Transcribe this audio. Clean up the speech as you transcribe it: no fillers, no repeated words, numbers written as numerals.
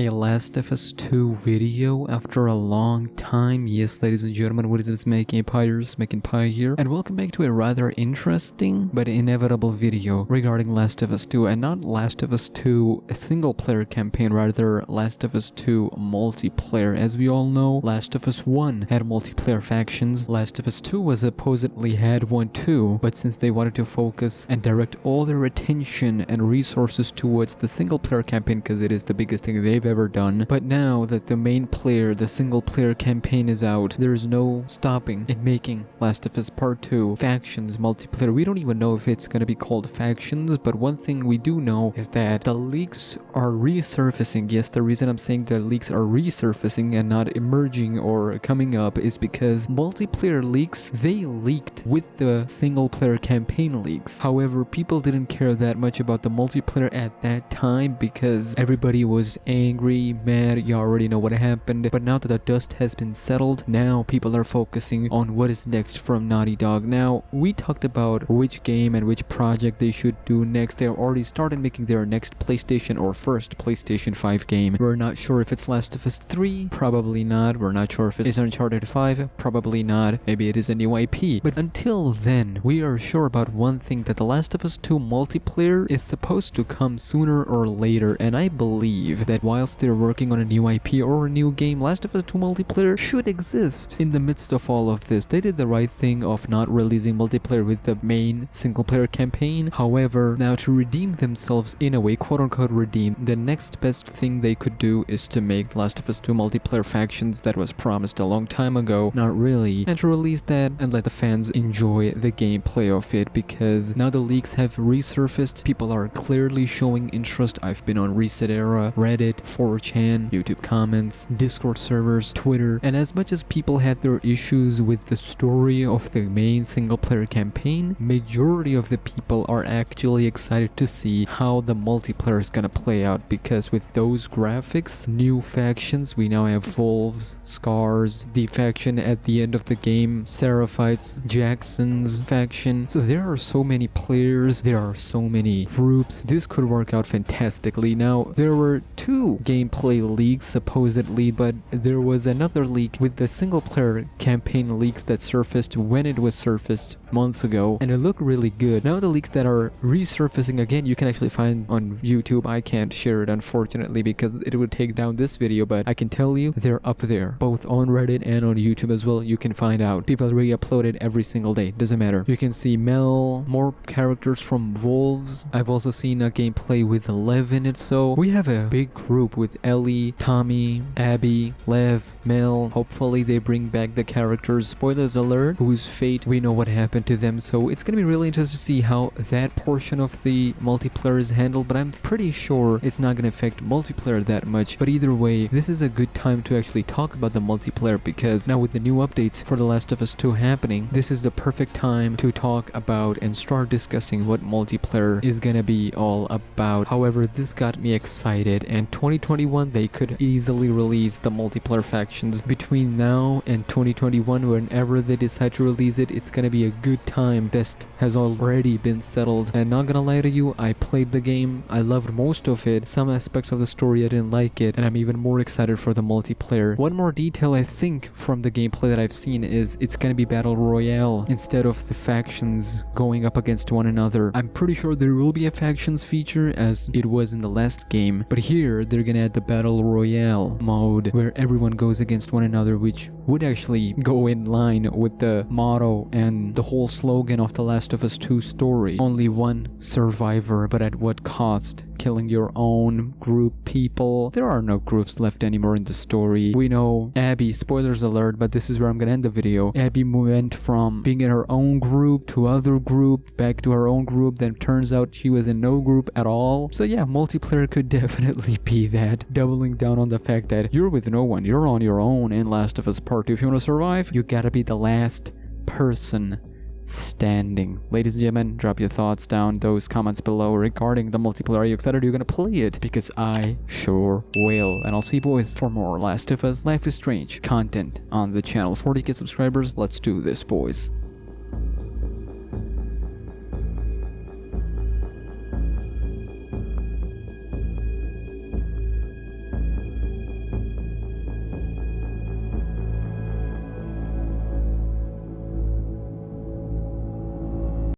a Last of Us 2 video after a long time. Yes, ladies and gentlemen, what is this SmackNPie here, and welcome back to a rather interesting but inevitable video regarding Last of Us 2, and not Last of Us 2 a single player campaign, rather Last of Us 2 multiplayer. As we all know, Last of Us 1 had multiplayer factions, Last of Us 2 was supposedly had one too, but since they wanted to focus and direct all their attention and resources towards the single player campaign because it is the biggest thing they've ever done. But now that the main player, the single player campaign is out, there's no stopping in making Last of Us Part 2 Factions multiplayer. We don't even know if it's gonna be called Factions, but one thing we do know is that the leaks are resurfacing. Yes, the reason I'm saying the leaks are resurfacing and not emerging or coming up is because multiplayer leaks, they leaked with the single player campaign leaks. However, people didn't care that much about the multiplayer at that time because everybody was angry, mad, you already know what happened. But now that the dust has been settled, now people are focusing on what is next from Naughty Dog. Now, we talked about which game and which project they should do next. They already started making their next PlayStation or first PlayStation 5 game. We're not sure if it's Last of Us 3, probably not. We're not sure if it is Uncharted 5, probably not. Maybe it is a new IP. But until then, we are sure about one thing, that the Last of Us 2 multiplayer is supposed to come sooner or later, and I believe that whilst they're working on a new IP or a new game, Last of Us 2 multiplayer should exist in the midst of all of this. They did the right thing of not releasing multiplayer with the main single player campaign. However, now to redeem themselves in a way, quote unquote redeem, the next best thing they could do is to make Last of Us 2 multiplayer factions that was promised a long time ago, not really, and to release that and let the fans enjoy the gameplay of it, because now the leaks have resurfaced, people are clearly showing interest. I've been on Reset Era, Reddit, 4chan, YouTube comments, Discord servers, Twitter, and as much as people had their issues with the story of the main single player campaign, majority of the people are actually excited to see how the multiplayer is gonna play out, because with those graphics, new factions, we now have Wolves, Scars, the faction at the end of the game, Seraphites, Jackson's faction. So there are so many players, there are so many groups, this could work out fantastically. Now, there were two gameplay leaks supposedly, but there was another leak with the single player campaign leaks that surfaced when it was surfaced months ago, and it looked really good. Now the leaks that are resurfacing again, you can actually find on YouTube. I can't share it unfortunately because it would take down this video, but I can tell you they're up there, both on Reddit and on YouTube as well. You can find out. People re-upload it every single day, doesn't matter. You can see Mel, more characters from Wolves. I've also seen a gameplay with Lev in it, so we have a big group with Ellie, Tommy, Abby, Lev, Mel. Hopefully they bring back the characters, spoilers alert, whose fate we know what happened to them. So it's gonna be really interesting to see how that portion of the multiplayer is handled, but I'm pretty sure it's not gonna affect multiplayer that much. But either way, this is a good time to actually talk about the multiplayer, because now with the new updates for The Last of Us 2 happening, this is the perfect time to talk about and start discussing what multiplayer is gonna be all about. However, this got me excited, and 2021 they could easily release the multiplayer factions. Between now and 2021, whenever they decide to release it, it's gonna be a good time. Dust has already been settled, and not gonna lie to you, I played the game, I loved most of it. Some aspects of the story I didn't like it, and I'm even more excited for the multiplayer. One more detail I think from the gameplay that I've seen is it's gonna be battle royale instead of the factions going up against one another. I'm pretty sure there will be a factions feature as it was in the last game, but here they're gonna add the battle royale mode where everyone goes against one another, which would actually go in line with the motto and the whole slogan of the Last of Us 2 story. Only one survivor, but at what cost? Killing your own group people. There are no groups left anymore in the story. We know Abby, spoilers alert, but this is where I'm gonna end the video. Abby went from being in her own group to other group, back to her own group, then turns out she was in no group at all. So yeah, multiplayer could definitely be that, doubling down on the fact that you're with no one, you're on your own in Last of Us Part 2. If you want to survive, you gotta be the last person standing. Ladies and gentlemen, drop your thoughts down those comments below regarding the multiplayer. Are you excited? Are you gonna play it? Because I sure will. And I'll see you boys for more Last of Us Life is Strange content on the channel. 40k subscribers, let's do this, boys.